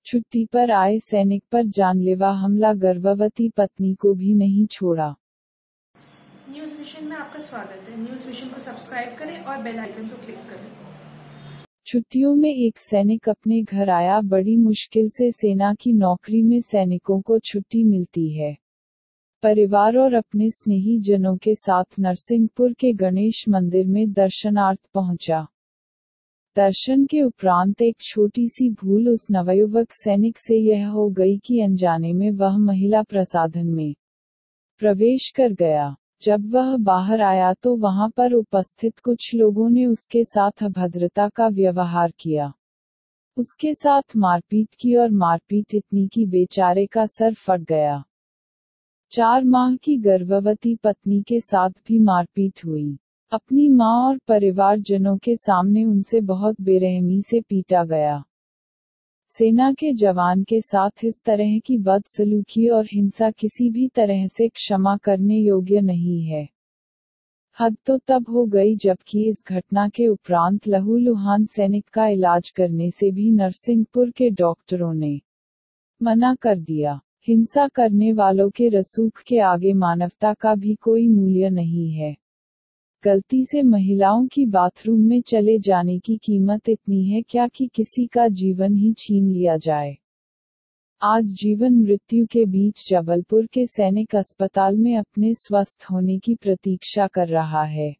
छुट्टी पर आए सैनिक पर जानलेवा हमला, गर्भवती पत्नी को भी नहीं छोड़ा। न्यूज विजन में आपका स्वागत है। न्यूज विजन को सब्सक्राइब करें और बेल आइकन को क्लिक करें। छुट्टियों में एक सैनिक अपने घर आया। बड़ी मुश्किल से सेना की नौकरी में सैनिकों को छुट्टी मिलती है। परिवार और अपने स्नेही जनों के साथ नरसिंहपुर के गणेश मंदिर में दर्शनार्थ पहुंचा। दर्शन के उपरांत एक छोटी सी भूल उस नवयुवक सैनिक से यह हो गई कि अनजाने में वह महिला प्रसाधन में प्रवेश कर गया। जब वह बाहर आया तो वहां पर उपस्थित कुछ लोगों ने उसके साथ अभद्रता का व्यवहार किया, उसके साथ मारपीट की और मारपीट इतनी कि बेचारे का सर फट गया। 4 माह की गर्भवती पत्नी के साथ भी मारपीट हुई। अपनी मां और परिवारजनों के सामने उनसे बहुत बेरहमी से पीटा गया। सेना के जवान के साथ इस तरह की बदसलूकी और हिंसा किसी भी तरह से क्षमा करने योग्य नहीं है। हद तो तब हो गई जबकि इस घटना के उपरांत लहूलुहान सैनिक का इलाज करने से भी नरसिंहपुर के डॉक्टरों ने मना कर दिया। हिंसा करने वालों के रसूख के आगे मानवता का भी कोई मूल्य नहीं है। गलती से महिलाओं की बाथरूम में चले जाने की कीमत इतनी है क्या कि किसी का जीवन ही छीन लिया जाए। आज जीवन मृत्यु के बीच जबलपुर के सैनिक अस्पताल में अपने स्वस्थ होने की प्रतीक्षा कर रहा है।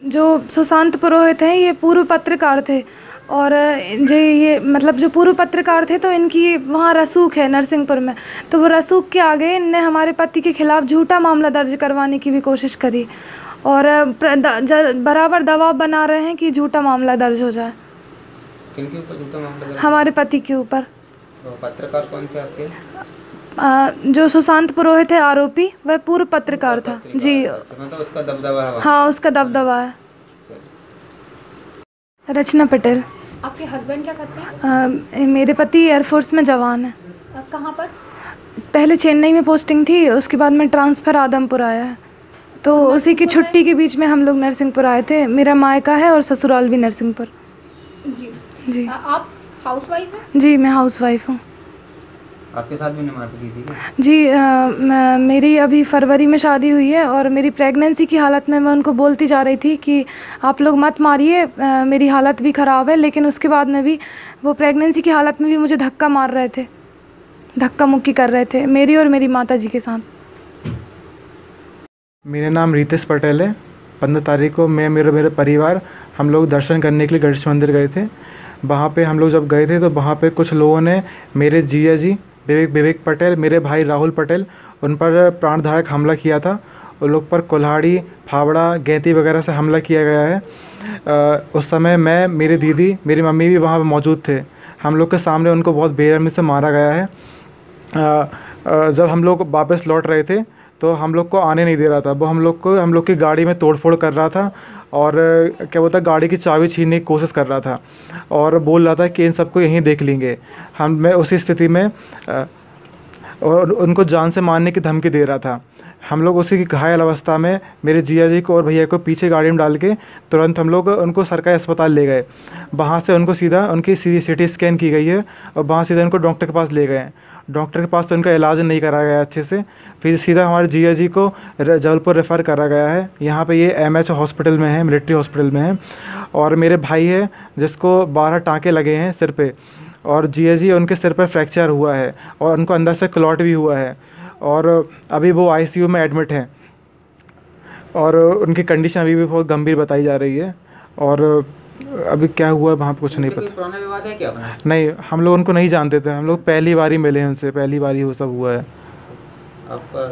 जो सुशांत पुरोहित हैं ये पूर्व पत्रकार थे और जो पूर्व पत्रकार थे तो इनकी वहाँ रसूख है नरसिंहपुर में, तो वो रसूख के आगे इनने हमारे पति के खिलाफ झूठा मामला दर्ज करवाने की भी कोशिश करी और बराबर दबाव बना रहे हैं कि झूठा मामला दर्ज हो जाए। किनके ऊपर झूठा मामला दर्ज? हमारे पति के ऊपर। तो पत्रकार कौन थे आपके? जो सुशांत पुरोहित है आरोपी, वह पूर्व पत्रकार था जी। मतलब उसका दबदबा है? हाँ, उसका दबदबा है। रचना पटेल। आपके हस्बैंड क्या करते हैं? मेरे पति एयरफोर्स में जवान है। कहाँ पर? पहले चेन्नई में पोस्टिंग थी, उसके बाद में ट्रांसफ़र आदमपुर आया है, तो उसी की छुट्टी के बीच में हम लोग नरसिंहपुर आए थे। मेरा मायका है और ससुराल भी नरसिंहपुर। जी। आप हाउसवाइफ हैं? जी, मैं हाउसवाइफ हूँ। आपके साथ भी मारपीट की थी? जी, मेरी अभी फरवरी में शादी हुई है और मेरी प्रेगनेंसी की हालत में मैं उनको बोलती जा रही थी कि आप लोग मत मारिए, मेरी हालत भी ख़राब है, लेकिन उसके बाद में भी वो प्रेगनेंसी की हालत में भी मुझे धक्का मार रहे थे, धक्का मुक्की कर रहे थे मेरी और मेरी माता जी के साथ। मेरा नाम रितेश पटेल है। 15 तारीख को मैं मेरे परिवार हम लोग दर्शन करने के लिए गणेश मंदिर गए थे। वहाँ पे हम लोग जब गए थे तो वहाँ पे कुछ लोगों ने मेरे जीजा जी विवेक पटेल, मेरे भाई राहुल पटेल, उन पर प्राणदायक हमला किया था। उन लोग पर कुल्हाड़ी, फावड़ा, गैंती वगैरह से हमला किया गया है। उस समय मैं, मेरी दीदी, मेरी मम्मी भी वहाँ मौजूद थे। हम लोग के सामने उनको बहुत बेरहमी से मारा गया है। जब हम लोग वापस लौट रहे थे तो हम लोग को आने नहीं दे रहा था। वो हम लोग की गाड़ी में तोड़फोड़ कर रहा था और क्या बोलता है, गाड़ी की चाबी छीनने की कोशिश कर रहा था और बोल रहा था कि इन सबको यहीं देख लेंगे। मैं उसी स्थिति में और उनको जान से मारने की धमकी दे रहा था। हम लोग उसी की घायल अवस्था में मेरे जीजा जी को और भैया को पीछे गाड़ी में डाल के तुरंत हम लोग उनको सरकारी अस्पताल ले गए। वहाँ से उनको सीधा उनकी CT स्कैन की गई है और वहाँ सीधा उनको डॉक्टर के पास ले गए। डॉक्टर के पास तो उनका इलाज नहीं कराया गया अच्छे से, फिर सीधा हमारे जीजा जी को जबलपुर रेफ़र करा गया है। यहाँ पे ये MH हॉस्पिटल में है, मिलिट्री हॉस्पिटल में है। और मेरे भाई है जिसको 12 टाँके लगे हैं सिर पे, और जीजा जी उनके सिर पर फ्रैक्चर हुआ है और उनको अंदर से क्लॉट भी हुआ है और अभी वो ICU में एडमिट हैं और उनकी कंडीशन अभी भी बहुत गंभीर बताई जा रही है। और अभी क्या हुआ है वहाँ पे कुछ नहीं पता। पुराना विवाद है क्या? नहीं, हम लोग उनको नहीं जानते थे। हम लोग पहली बार ही मिले हैं उनसे, पहली बार ही वो सब हुआ है। आपका